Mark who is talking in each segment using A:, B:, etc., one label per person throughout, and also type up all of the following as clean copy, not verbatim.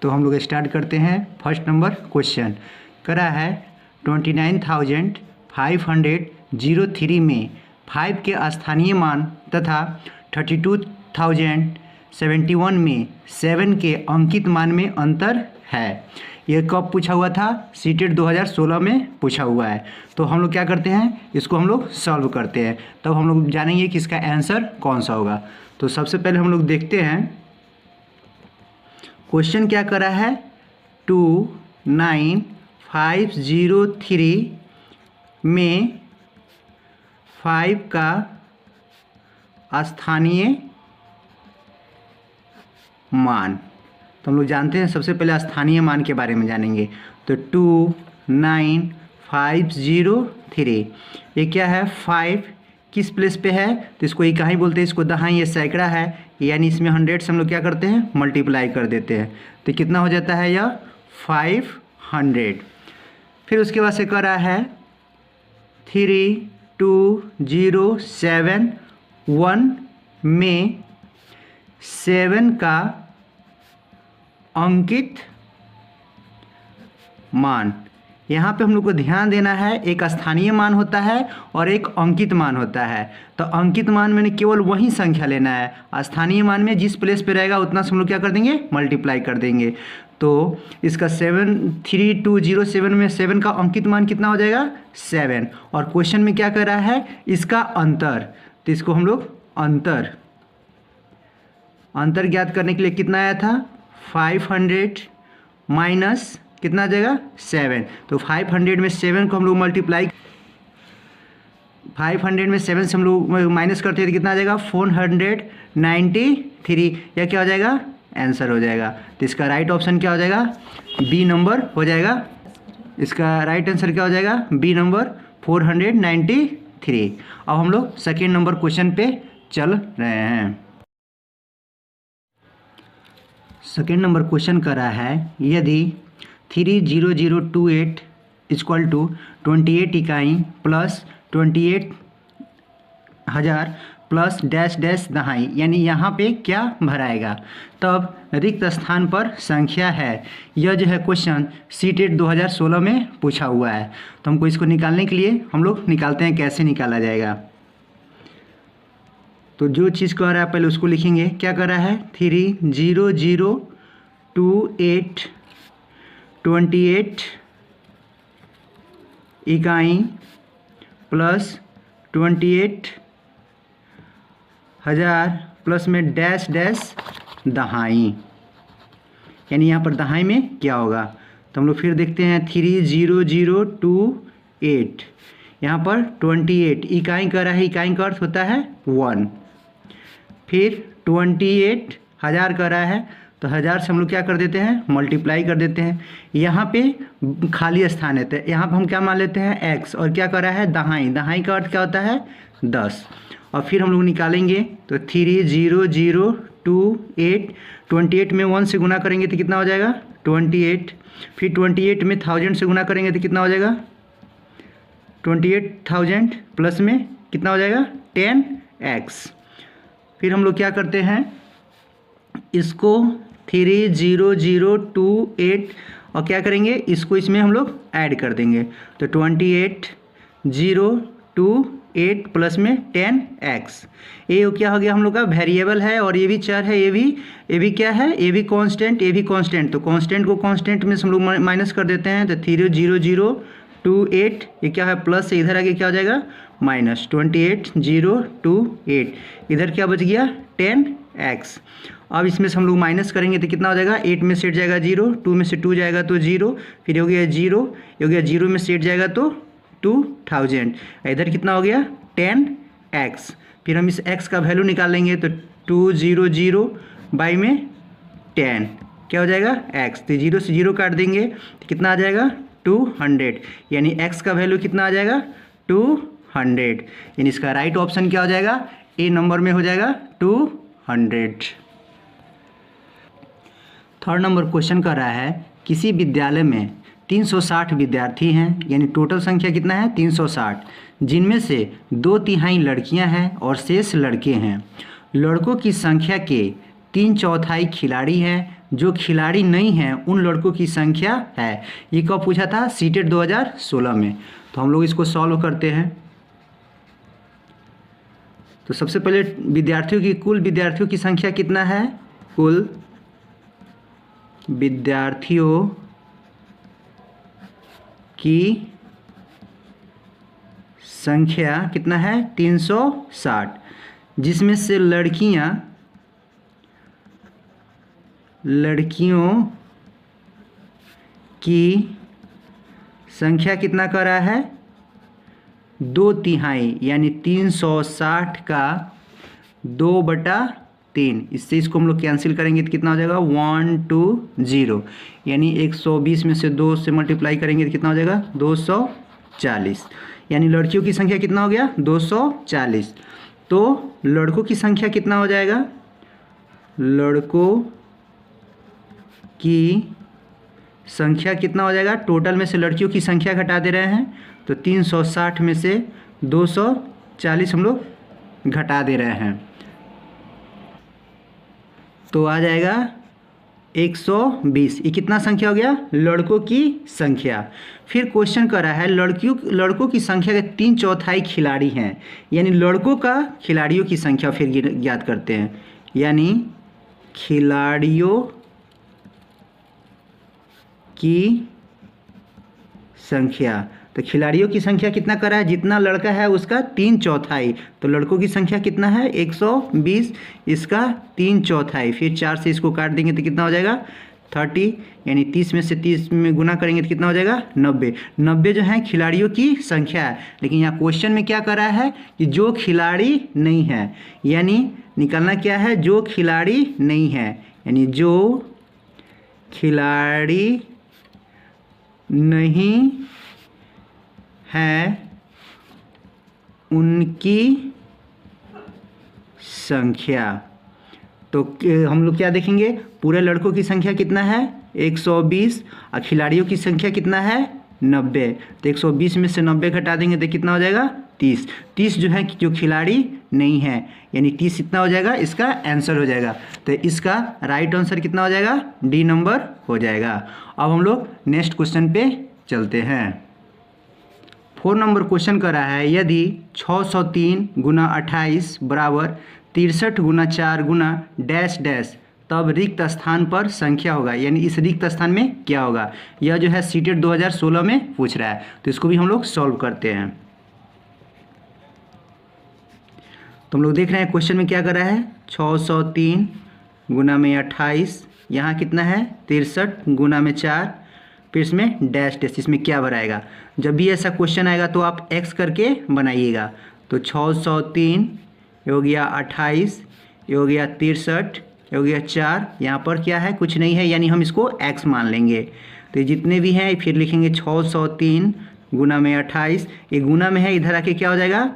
A: तो हम लोग स्टार्ट करते हैं। फर्स्ट नंबर क्वेश्चन करा है 29,503 में 5 के स्थानीय मान तथा 32,071 में 7 के अंकित मान में अंतर है। यह कब पूछा हुआ था? सीटेट 2016 में पूछा हुआ है। तो हम लोग क्या करते हैं, इसको हम लोग सॉल्व करते हैं, तब हम लोग जानेंगे कि इसका आंसर कौन सा होगा। तो सबसे पहले हम लोग देखते हैं क्वेश्चन क्या करा है। 29,503 में 5 का स्थानीय मान, तो हम लोग जानते हैं सबसे पहले स्थानीय मान के बारे में जानेंगे। तो 29,503 ये क्या है? 5 किस प्लेस पे है? तो इसको इकाई बोलते हैं, इसको दहाई, ये सैकड़ा है, यानी इसमें 100 से हम लोग क्या करते हैं, मल्टीप्लाई कर देते हैं। तो कितना हो जाता है यह? 500। फिर उसके बाद से करा है 32,071 में 7 का अंकित मान। यहाँ पे हम लोग को ध्यान देना है, एक स्थानीय मान होता है और एक अंकित मान होता है। तो अंकित मान में केवल वही संख्या लेना है, स्थानीय मान में जिस प्लेस पे रहेगा उतना से हम लोग क्या कर देंगे, मल्टीप्लाई कर देंगे। तो इसका 73207 में 7 का अंकित मान कितना हो जाएगा? 7। और क्वेश्चन में क्या कर रहा है, इसका अंतर, तो इसको हम लोग अंतर ज्ञात करने के लिए कितना आया था? 500 माइनस कितना आ जाएगा? 7। तो 500 में 7 को हम लोग मल्टीप्लाई, 500 में 7 से हम लोग माइनस करते हैं तो कितना आ जाएगा? 493। यह क्या हो जाएगा? आंसर हो जाएगा। तो इसका राइट ऑप्शन क्या हो जाएगा? बी नंबर हो जाएगा। इसका राइट आंसर क्या हो जाएगा? B number 493। अब हम लोग सेकेंड नंबर क्वेश्चन पे चल रहे हैं। सेकेंड नंबर क्वेश्चन करा है, यदि 30028 इक्वल टू 28 इकाई प्लस 28,000 प्लस डैश डैश दहाई, यानी यहाँ पे क्या भराएगा? तब रिक्त स्थान पर संख्या है। यह जो है क्वेश्चन सीटेट 2016 में पूछा हुआ है। तो हमको इसको निकालने के लिए हम लोग निकालते हैं, कैसे निकाला जाएगा। तो जो चीज़ कह रहा है पहले उसको लिखेंगे। क्या कर रहा है? 30028 28 इकाई प्लस 28,000 प्लस में डैश डैश दहाई, यानी यहाँ पर दहाई में क्या होगा? तो हम लोग फिर देखते हैं 30028, यहाँ पर 28 इकाई का रहा है, इकाई का अर्थ होता है 1। फिर 28,000 का रहा है, तो 1000 से हम लोग क्या कर देते हैं, मल्टीप्लाई कर देते हैं। यहाँ पे खाली स्थान है तो यहाँ पर हम क्या मान लेते हैं, x, और क्या कर रहा है, दहाई, दहाई का अर्थ क्या होता है 10। और फिर हम लोग निकालेंगे तो 30028, 28 में 1 से गुना करेंगे तो कितना हो जाएगा 28। फिर 28 में 1000 से गुना करेंगे तो कितना हो जाएगा 28,000 प्लस में कितना हो जाएगा 10x। फिर हम लोग क्या करते हैं, इसको 30028 और क्या करेंगे, इसको इसमें हम लोग ऐड कर देंगे। तो 28,028 प्लस में 10x। ये क्या हो गया हम लोग का, वेरिएबल है और ये भी चर है, ये भी क्या है, ये भी कांस्टेंट, ये भी कांस्टेंट। तो कांस्टेंट को कांस्टेंट में से हम लोग माइनस कर देते हैं। तो 30028 ये क्या है, प्लस से इधर आगे क्या हो जाएगा माइनस। 28,028 इधर क्या बच गया 10x। अब इसमें से हम लोग माइनस करेंगे तो कितना हो जाएगा, 8 में से हट जाएगा 0, 2 में से 2 जाएगा तो 0, फिर हो गया 0, ये हो गया 0 में से हट जाएगा तो 2000, इधर कितना हो गया 10x। फिर हम इस x का वैल्यू निकालेंगे तो 200 बाई में 10 क्या हो जाएगा x। तो 0 से 0 काट देंगे तो कितना आ जाएगा 200, यानी x का वैल्यू कितना आ जाएगा 200, यानी इसका राइट ऑप्शन क्या हो जाएगा, ए नंबर में हो जाएगा 200। थर्ड नंबर क्वेश्चन कर रहा है, किसी विद्यालय में 360 विद्यार्थी हैं, यानी टोटल संख्या कितना है 360, जिनमें से 2/3 लड़कियां हैं और शेष लड़के हैं। लड़कों की संख्या के 3/4 खिलाड़ी हैं, जो खिलाड़ी नहीं हैं उन लड़कों की संख्या है। ये कब पूछा था? सीटेट 2016 में। तो हम लोग इसको सॉल्व करते हैं। तो सबसे पहले कुल विद्यार्थियों की संख्या कितना है? कुल विद्यार्थियों की संख्या कितना है? 360, जिसमें से लड़कियों की संख्या कितना कर रहा है? 2/3, यानी 360 का 2/3। इससे इसको हम लोग कैंसिल करेंगे तो कितना हो जाएगा? 120, यानी 120 में से 2 से मल्टीप्लाई करेंगे तो कितना हो जाएगा? 240, यानी लड़कियों की संख्या कितना हो गया? 240। तो लड़कों की संख्या कितना हो जाएगा? लड़कों की संख्या कितना हो जाएगा? टोटल में से लड़कियों की संख्या घटा दे रहे हैं, तो 360 में से 240 हम लोग घटा दे रहे हैं, तो आ जाएगा 120। ये कितना संख्या हो गया? लड़कों की संख्या। फिर क्वेश्चन कर रहा है लड़कों की संख्या के 3/4 खिलाड़ी हैं, यानी लड़कों का खिलाड़ियों की संख्या फिर ज्ञात करते हैं, यानी खिलाड़ियों की संख्या। तो खिलाड़ियों की संख्या कितना करा है? जितना लड़का है उसका 3/4। तो लड़कों की संख्या कितना है? 120, इसका 3/4। फिर 4 से इसको काट देंगे तो कितना हो जाएगा? 30, यानी 30 में से 30 में गुना करेंगे तो कितना हो जाएगा? 90। 90 जो है खिलाड़ियों की संख्या है, लेकिन यहाँ क्वेश्चन में क्या करा है कि जो खिलाड़ी नहीं है, यानी निकालना क्या है? जो खिलाड़ी नहीं है, यानी जो खिलाड़ी नहीं है उनकी संख्या। तो हम लोग क्या देखेंगे? पूरे लड़कों की संख्या कितना है? 120, और खिलाड़ियों की संख्या कितना है? 90। तो 120 में से 90 घटा देंगे तो कितना हो जाएगा? 30। 30 जो है जो खिलाड़ी नहीं है, यानी 30 इतना हो जाएगा, इसका आंसर हो जाएगा। तो इसका राइट आंसर कितना हो जाएगा? डी नंबर हो जाएगा। अब हम लोग नेक्स्ट क्वेश्चन पे चलते हैं। 4 नंबर क्वेश्चन कर रहा है, यदि 603 × 28 बराबर 63 × 4 × डैश डैश, तब रिक्त स्थान पर संख्या होगा, यानी इस रिक्त स्थान में क्या होगा? यह जो है सीटेट 2016 में पूछ रहा है, तो इसको भी हम लोग सॉल्व करते हैं। तो हम लोग देख रहे हैं क्वेश्चन में क्या कर रहा है? 603 × 28, यहाँ कितना है? 63 × 4, फिर इसमें डैश डैश, इसमें क्या भराएगा? जब भी ऐसा क्वेश्चन आएगा तो आप एक्स करके बनाइएगा। तो 603 हो गया 28, ये हो गया 63, ये हो गया 4, यहाँ पर क्या है? कुछ नहीं है, यानी हम इसको एक्स मान लेंगे। तो जितने भी हैं फिर लिखेंगे 603 × 28, ये गुना में है, इधर आके क्या हो जाएगा?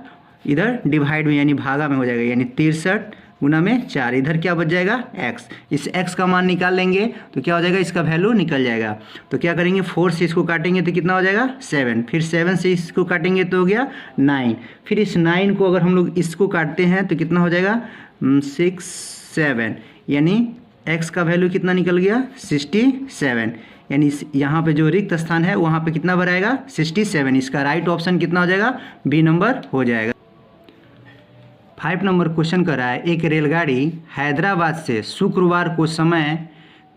A: इधर डिवाइड में यानी भागा में हो जाएगा, यानी 63 × 4, इधर क्या बच जाएगा? x। इस x का मान निकाल लेंगे तो क्या हो जाएगा? इसका वैल्यू निकल जाएगा। तो क्या करेंगे? 4 से इसको काटेंगे तो कितना हो जाएगा? 7, फिर 7 से इसको काटेंगे तो हो गया 9, फिर इस 9 को अगर हम लोग इसको काटते हैं तो कितना हो जाएगा? 6, 7, यानी x का वैल्यू कितना निकल गया? 67, यानी यहाँ पे जो रिक्त स्थान है वहाँ पे कितना भराएगा? 67। इसका राइट ऑप्शन कितना हो जाएगा? बी नंबर हो जाएगा। 5 नंबर क्वेश्चन कर रहा है, एक रेलगाड़ी हैदराबाद से शुक्रवार को समय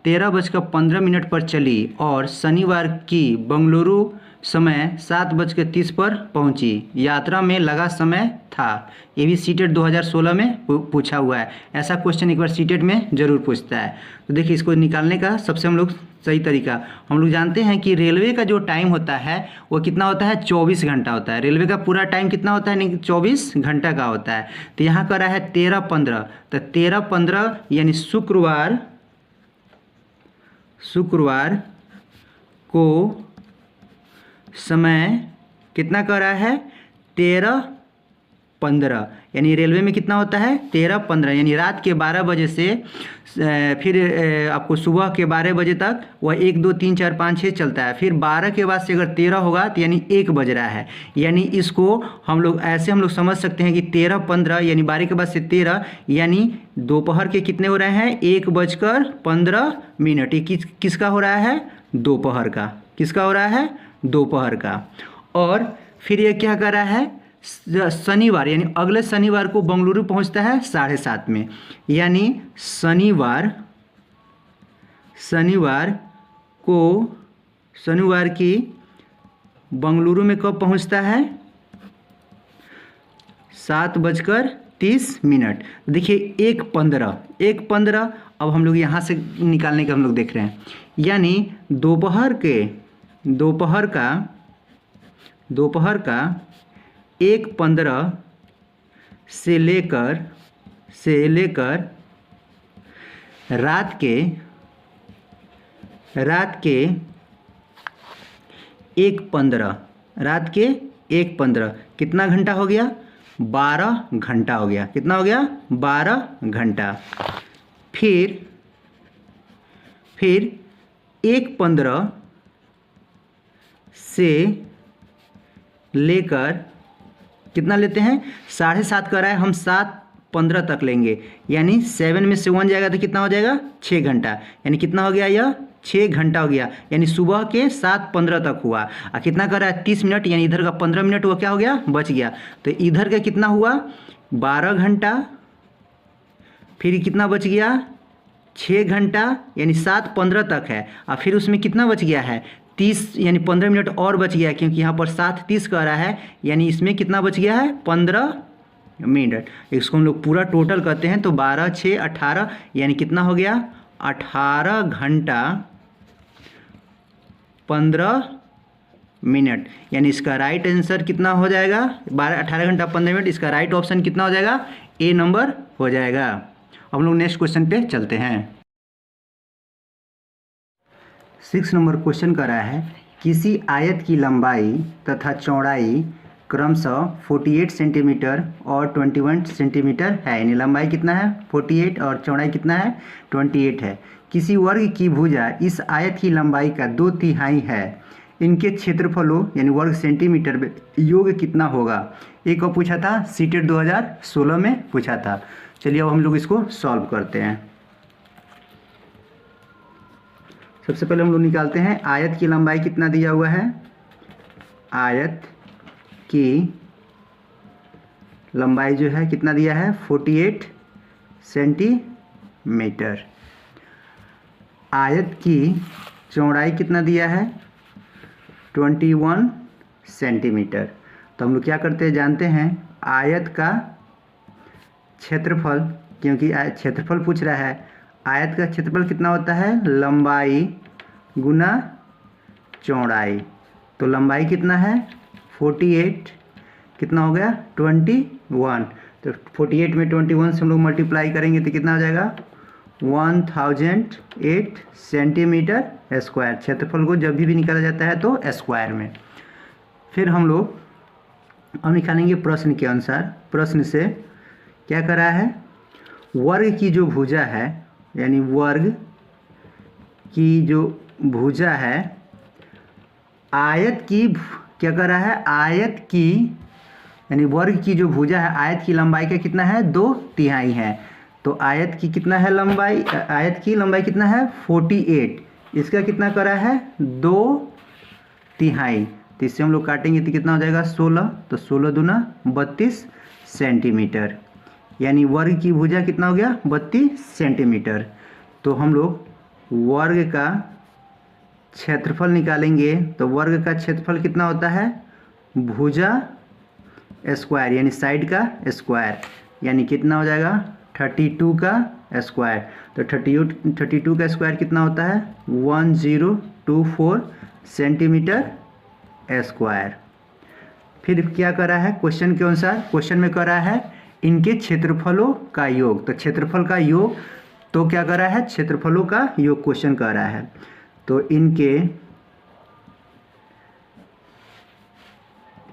A: 13:15 पर चली और शनिवार की बंगलुरु समय 7:30 पर पहुंची। यात्रा में लगा समय था। ये भी सीटेट 2016 में पूछा हुआ है। ऐसा क्वेश्चन एक बार सीटेट में ज़रूर पूछता है। तो देखिए इसको निकालने का सबसे हम लोग सही तरीका, हम लोग जानते हैं कि रेलवे का जो टाइम होता है वो कितना होता है? 24 घंटा होता है। रेलवे का पूरा टाइम कितना होता है? नहीं, 24 घंटा का होता है। तो यहाँ कर रहा है 13:15, तो 13:15 यानी शुक्रवार को समय कितना कर रहा है? 15, यानी रेलवे में कितना होता है 13-15, यानी रात के 12 बजे से फिर आपको सुबह के 12 बजे तक वह 1 2 3 4 5 6 चलता है। फिर 12 के बाद से अगर 13 होगा तो यानी 1 बज रहा है, यानी इसको हम लोग ऐसे हम लोग समझ सकते हैं कि 13-15 यानी 12 के बाद से 13 यानी दोपहर के कितने हो रहे हैं 1:15। ये किसका हो रहा है दोपहर का, किसका हो रहा है दोपहर का। और फिर ये क्या कर रहा है शनिवार यानी अगले शनिवार को बंगलुरु पहुंचता है 7:30 में, यानी शनिवार की बंगलुरु में कब पहुंचता है 7:30। देखिए 1:15 अब हम लोग यहाँ से निकालने का हम लोग देख रहे हैं, यानी दोपहर का 1:15 से लेकर रात के 1:15 कितना घंटा हो गया 12 घंटा हो गया। कितना हो गया 12 घंटा। फिर 1:15 से लेकर कितना लेते हैं 7:30 कर रहा है, हम 7:15 तक लेंगे, यानी 7 में से 1 जाएगा तो कितना हो जाएगा 6 घंटा, यानी कितना हो गया यह 6 घंटा हो गया, यानी सुबह के 7:15 तक हुआ। और कितना कर रहा है 30 मिनट, यानी इधर का 15 मिनट वो क्या हो गया बच गया, तो इधर का कितना हुआ 12 घंटा। फिर कितना बच गया 6 घंटा, यानी 7:15 तक है, और फिर उसमें कितना बच गया है 30, यानी 15 मिनट और बच गया है, क्योंकि यहाँ पर 7:30 कह रहा है, यानी इसमें कितना बच गया है 15 मिनट। इसको हम लोग पूरा टोटल करते हैं तो 12 6 18, यानी कितना हो गया 18 घंटा 15 मिनट, यानी इसका राइट आंसर कितना हो जाएगा 18 घंटा 15 मिनट। इसका राइट ऑप्शन कितना हो जाएगा ए नंबर हो जाएगा। अब हम लोग नेक्स्ट क्वेश्चन पे चलते हैं। 6 नंबर क्वेश्चन कर रहा है किसी आयत की लंबाई तथा चौड़ाई क्रमशः 48 सेंटीमीटर और 21 सेंटीमीटर है, यानी लंबाई कितना है 48 और चौड़ाई कितना है 28 है। किसी वर्ग की भुजा इस आयत की लंबाई का 2/3 है, इनके क्षेत्रफलों यानी वर्ग सेंटीमीटर में योग कितना होगा। एक को पूछा था सीटेट 2016 में पूछा था। चलिए अब हम लोग इसको सॉल्व करते हैं। सबसे पहले हम लोग निकालते हैं आयत की लंबाई कितना दिया हुआ है, आयत की लंबाई जो है कितना दिया है 48 सेंटीमीटर। आयत की चौड़ाई कितना दिया है 21 सेंटीमीटर। तो हम लोग क्या करते हैं जानते हैं आयत का क्षेत्रफल, क्योंकि क्षेत्रफल पूछ रहा है, आयत का क्षेत्रफल कितना होता है लंबाई गुना चौड़ाई। तो लंबाई कितना है 48, कितना हो गया 21, तो 48 में 21 से हम लोग मल्टीप्लाई करेंगे तो कितना हो जाएगा 1008 सेंटीमीटर स्क्वायर। क्षेत्रफल को जब भी निकाला जाता है तो स्क्वायर में। फिर हम लोग अब निकालेंगे प्रश्न के अनुसार। प्रश्न से क्या कर रहा है वर्ग की जो भुजा है, यानी वर्ग की जो भुजा है आयत की क्या कर रहा है आयत की, यानी वर्ग की जो भुजा है आयत की लंबाई का कितना है 2/3 है। तो आयत की कितना है लंबाई, आयत की लंबाई कितना है 48, इसका कितना कर रहा है 2/3। तो इससे हम लोग काटेंगे तो कितना हो जाएगा 16, तो 16 दूना 32 सेंटीमीटर, यानी वर्ग की भुजा कितना हो गया 32 सेंटीमीटर। तो हम लोग वर्ग का क्षेत्रफल निकालेंगे, तो वर्ग का क्षेत्रफल कितना होता है भुजा स्क्वायर, यानी साइड का स्क्वायर, यानी कितना हो जाएगा 32 का स्क्वायर। तो 32 का स्क्वायर कितना होता है 1024 सेंटीमीटर स्क्वायर। फिर क्या कर रहा है क्वेश्चन के अनुसार, क्वेश्चन में कर रहा है इनके क्षेत्रफलों का योग। तो क्षेत्रफल का योग तो क्या कर रहा है क्षेत्रफलों का योग क्वेश्चन कर रहा है। तो इनके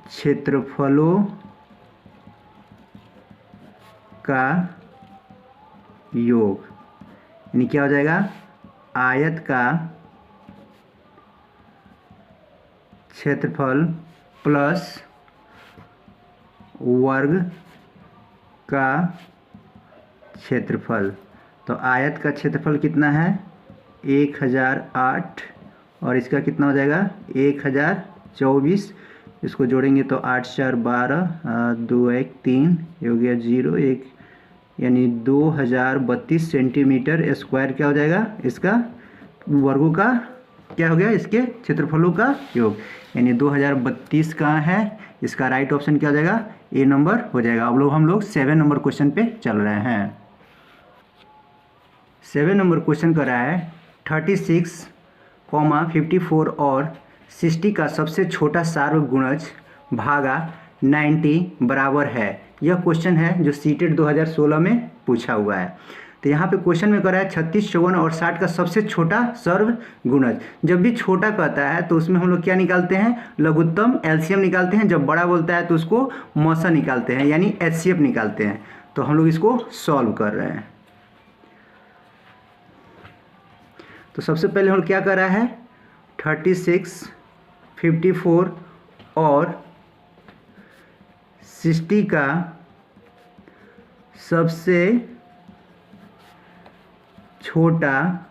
A: क्षेत्रफलों का योग, यानी क्या हो जाएगा, आयत का क्षेत्रफल प्लस वर्ग का क्षेत्रफल। तो आयत का क्षेत्रफल कितना है 1008 और इसका कितना हो जाएगा 1024। इसको जोड़ेंगे तो 8 4 12, 2 1 3, ये हो गया 0 1, यानी 2032 सेंटीमीटर स्क्वायर क्या हो जाएगा, इसका वर्गों का क्या हो गया, इसके क्षेत्रफलों का योग, यानी 2032 कहाँ है, इसका राइट ऑप्शन क्या हो जाएगा, ए नंबर हो जाएगा। अब हम लोग 7 नंबर क्वेश्चन पे चल रहे हैं। 7 नंबर क्वेश्चन कर रहा है 36, 54 और 60 का सबसे छोटा सार्वगुणज भागा 90 बराबर है। यह क्वेश्चन है जो सीटेट 2016 में पूछा हुआ है। तो यहाँ पे क्वेश्चन में कर रहा है 36, 54 और 60 का सबसे छोटा सर्वगुणज। जब भी छोटा कहता है तो उसमें हम लोग क्या निकालते हैं, लघुत्तम एलसीएम निकालते हैं। जब बड़ा बोलता है तो उसको मौसा निकालते हैं, यानी एचसीएफ निकालते हैं। तो हम लोग इसको सॉल्व कर रहे हैं। तो सबसे पहले हम लोग क्या कर रहा है 36, 54 और 60 का सबसे छोटा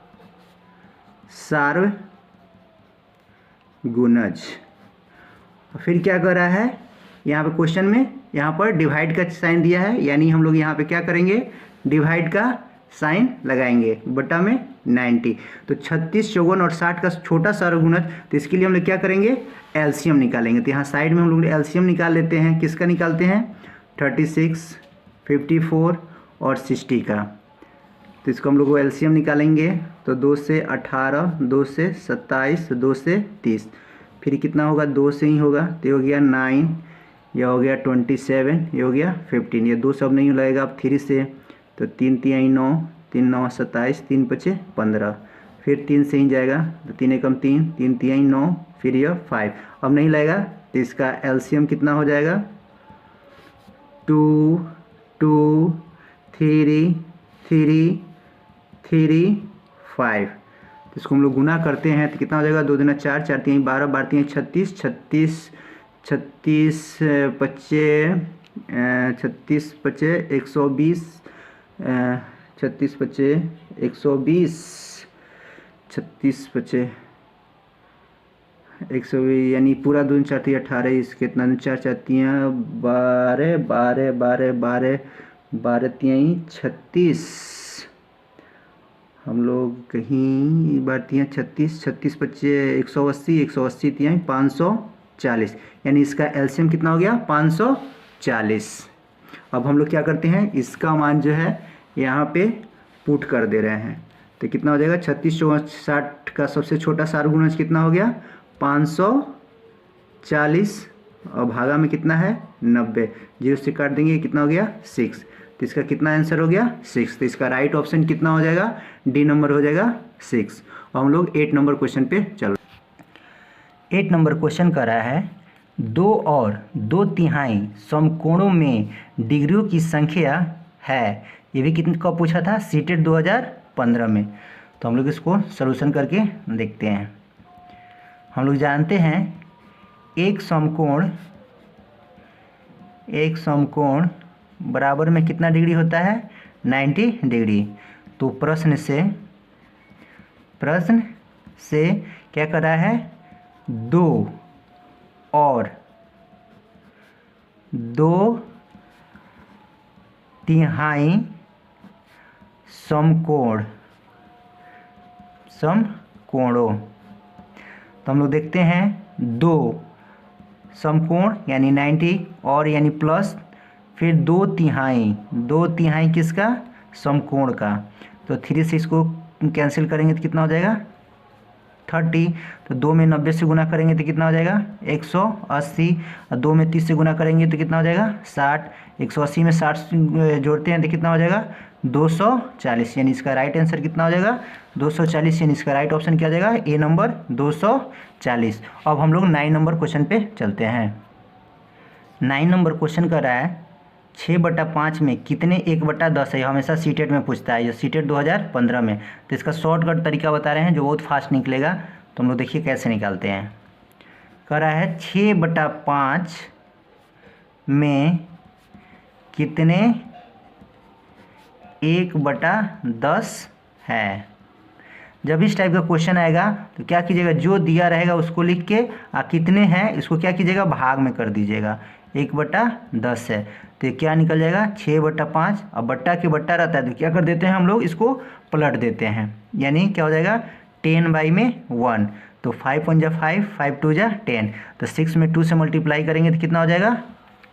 A: सार्वगुणज। फिर क्या कर रहा है, यहाँ पे क्वेश्चन में यहाँ पर डिवाइड का साइन दिया है, यानी हम लोग यहाँ पे क्या करेंगे, डिवाइड का साइन लगाएंगे बटा में 90। तो 36, 54 और 60 का छोटा सार्वगुणज, तो इसके लिए हम लोग क्या करेंगे, एलसीएम निकालेंगे। तो यहाँ साइड में हम लोग एलसीएम निकाल लेते हैं। किसका निकालते हैं, 36, 54 और 60 का। तो इसको हम लोग एलसीएम निकालेंगे तो 2 से 18, 2 से 27, 2 से 30, फिर कितना होगा, 2 से ही होगा। तो ये हो गया 9, यह हो गया 27, ये हो गया 15। ये 2 सब नहीं लगेगा अब 3 से, तो 3 3 9, 3 9 27, 3 5 15, फिर 3 से ही जाएगा तो 3 एकम 3, 3 3 9, फिर यह 5 अब नहीं लगेगा। तो इसका एलसीएम कितना हो जाएगा, 2 2 3 3 3 5। तो इसको हम लोग गुना करते हैं तो कितना हो जाएगा, 2 दूना 4, 4 3 12, 12 3 36, 36 36 25 36 25 120, 36 25 120, 36 25 120, यानी पूरा 2 4 3 18, इसके कितना 4 4 3 12 12 12 12 12 3 36। हम लोग कहीं बार 3 36 36 25 180, 180 3 540, यानी इसका एलसीएम कितना हो गया 540। अब हम लोग क्या करते हैं, इसका मान जो है यहाँ पे पुट कर दे रहे हैं। तो कितना हो जाएगा, 36, 54, 60 का सबसे छोटा सार्वगुणज कितना हो गया 540 और भागा में कितना है 90, 0 से काट देंगे कितना हो गया 6। तो इसका कितना आंसर हो गया 6। तो इसका राइट ऑप्शन कितना हो जाएगा, डी नंबर हो जाएगा 6। और हम लोग 8 नंबर क्वेश्चन पे चल। 8 नंबर क्वेश्चन कर रहा है 2 और 2/3 समकोणों में डिग्रियों की संख्या है। ये भी कितने का पूछा था, सीटेट 2015 में। तो हम लोग इसको सलूशन करके देखते हैं। हम लोग जानते हैं एक समकोण बराबर में कितना डिग्री होता है 90 डिग्री। तो प्रश्न से क्या कर रहा है, 2 और 2/3 समकोणों। तो हम लोग देखते हैं 2 समकोण यानी 90 और यानी प्लस, फिर 2/3 किसका, समकोण का। तो 3 से इसको कैंसिल करेंगे तो कितना हो जाएगा 30। तो 2 में 90 से गुना करेंगे तो कितना हो जाएगा 180, और 2 में 30 से गुना करेंगे तो कितना हो जाएगा 60, 180 में 60 जोड़ते हैं तो कितना हो जाएगा 240, यानी इसका राइट आंसर कितना हो जाएगा 240, यानी इसका राइट ऑप्शन क्या हो जाएगा ए नंबर 240। अब हम लोग 9 नंबर क्वेश्चन पे चलते हैं। 9 नंबर क्वेश्चन कर रहा है 6/5 में कितने 1/10 है, हमेशा सीटेट में पूछता है, ये सीटेट 2015 में। तो इसका शॉर्टकट तरीका बता रहे हैं जो बहुत फास्ट निकलेगा। तो हम लोग देखिए कैसे निकालते हैं। कह रहा है 6/5 में कितने 1/10 है। जब इस टाइप का क्वेश्चन आएगा तो क्या कीजिएगा, जो दिया रहेगा उसको लिख के कितने हैं इसको क्या कीजिएगा, भाग में कर दीजिएगा। 1/10 है तो ये क्या निकल जाएगा 6/5। अब बट्टा के बट्टा रहता है तो क्या कर देते हैं हम लोग, इसको पलट देते हैं, यानी क्या हो जाएगा 10/1। तो 5 1 जा 5, 5 2 जा 10। तो 6 में 2 से मल्टीप्लाई करेंगे तो कितना हो जाएगा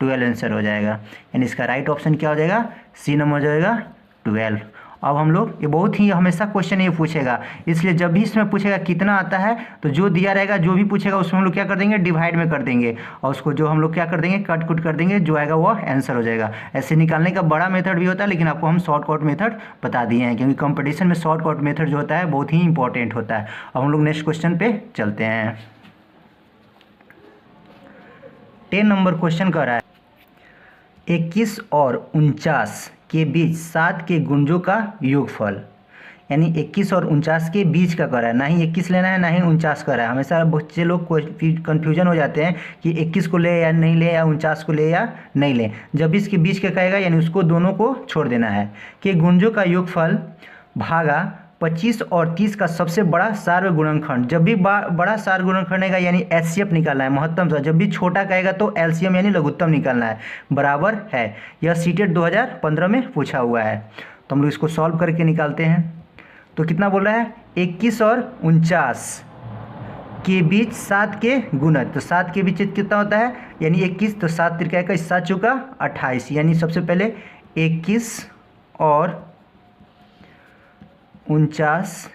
A: 12 आंसर हो जाएगा। यानी इसका राइट ऑप्शन क्या हो जाएगा, सी नंबर हो जाएगा 12। अब हम लोग ये बहुत ही हमेशा क्वेश्चन ये पूछेगा, इसलिए जब भी इसमें पूछेगा कितना आता है तो जो दिया रहेगा जो भी पूछेगा उसमें हम लोग क्या कर देंगे, डिवाइड में कर देंगे और उसको जो हम लोग क्या कर देंगे, कट कुट कर देंगे, जो आएगा वो आंसर हो जाएगा। ऐसे निकालने का बड़ा मेथड भी होता है, लेकिन आपको हम शॉर्टकट मेथड बता दिए हैं क्योंकि कंपटीशन में शॉर्टकट मेथड जो होता है बहुत ही इंपॉर्टेंट होता है। अब हम लोग नेक्स्ट क्वेश्चन पे चलते हैं। 10 नंबर क्वेश्चन कह रहा है 21 और 49 के बीच 7 के गुंजों का योगफल, यानी 21 और 49 के बीच का कर रहा है, ना ही 21 लेना है ना ही 49 कर रहा है। हमेशा बच्चे लोग कन्फ्यूजन हो जाते हैं कि 21 को ले या नहीं ले, या 49 को ले या नहीं ले। जब इसके बीच का कहेगा यानी उसको दोनों को छोड़ देना है। कि गुंजों का योगफल भागा 25 और 30 का सबसे बड़ा सार्व गुणनखंड। जब भी बड़ा सार्व गुणनखंड है यानी एचसीएफ निकालना है, महत्तम सा। जब भी छोटा कहेगा तो एलसीएम यानी लघुत्तम निकालना है, बराबर है। यह सीटेट 2015 में पूछा हुआ है। तो हम लोग इसको सॉल्व करके निकालते हैं। तो कितना बोल रहा है 21 और 49 के बीच 7 के गुणज। तो 7 के बीच कितना होता है, यानी 21, तो 7 तिरका का 7 चौका 28, यानी सबसे पहले 21 और 49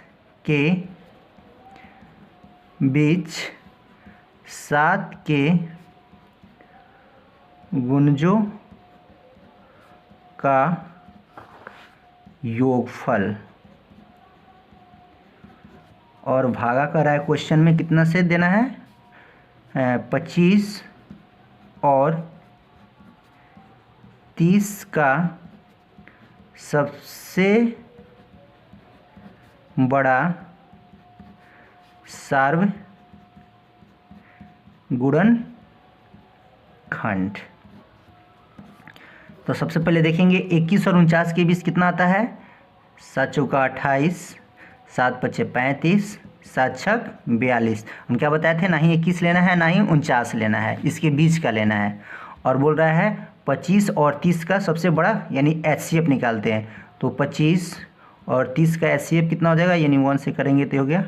A: के बीच 7 के गुणजों का योगफल, और भागा कर रहा है क्वेश्चन में कितना से देना है 25 और 30 का सबसे बड़ा सार्व गुणनखंड। तो सबसे पहले देखेंगे 21 और 49 के बीच कितना आता है, 7 चौका 28, 7 पचे 35, 7 छक 42। हम क्या बताए थे, ना ही 21 लेना है ना ही 49 लेना है, इसके बीच का लेना है। और बोल रहा है 25 और 30 का सबसे बड़ा यानी एचसीएफ निकालते हैं। तो 25 और 30 का एचसीएफ कितना हो जाएगा, यानी 1 से करेंगे तो हो गया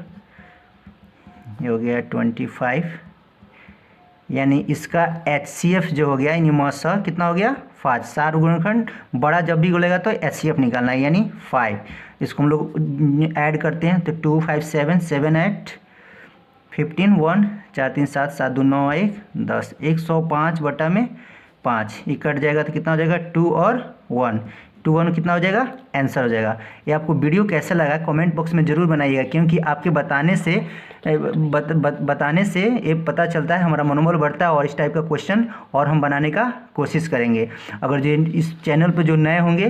A: 25, यानी इसका एचसीएफ जो हो गया यानी मौसा कितना हो गया 5। सार्व गुणनखंड बड़ा जब भी बोलेगा तो एचसीएफ निकालना है यानी 5। इसको हम लोग ऐड करते हैं तो 2 5 7 7 8 15 1 4 3 7 7 2 9 1 10 105/5। ये कट जाएगा तो कितना हो जाएगा 2 और 1, 2 1 कितना हो जाएगा आंसर हो जाएगा। ये आपको वीडियो कैसा लगा कमेंट बॉक्स में ज़रूर बनाइएगा, क्योंकि आपके बताने से ये पता चलता है, हमारा मनोबल बढ़ता है और इस टाइप का क्वेश्चन और हम बनाने का कोशिश करेंगे। अगर जो इस चैनल पर जो नए होंगे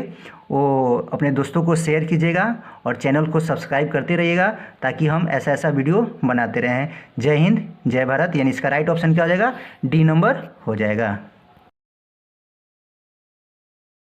A: वो अपने दोस्तों को शेयर कीजिएगा और चैनल को सब्सक्राइब करते रहिएगा ताकि हम ऐसा वीडियो बनाते रहें। जय हिंद, जय भारत। यानी इसका राइट ऑप्शन क्या हो जाएगा, डी नंबर हो जाएगा।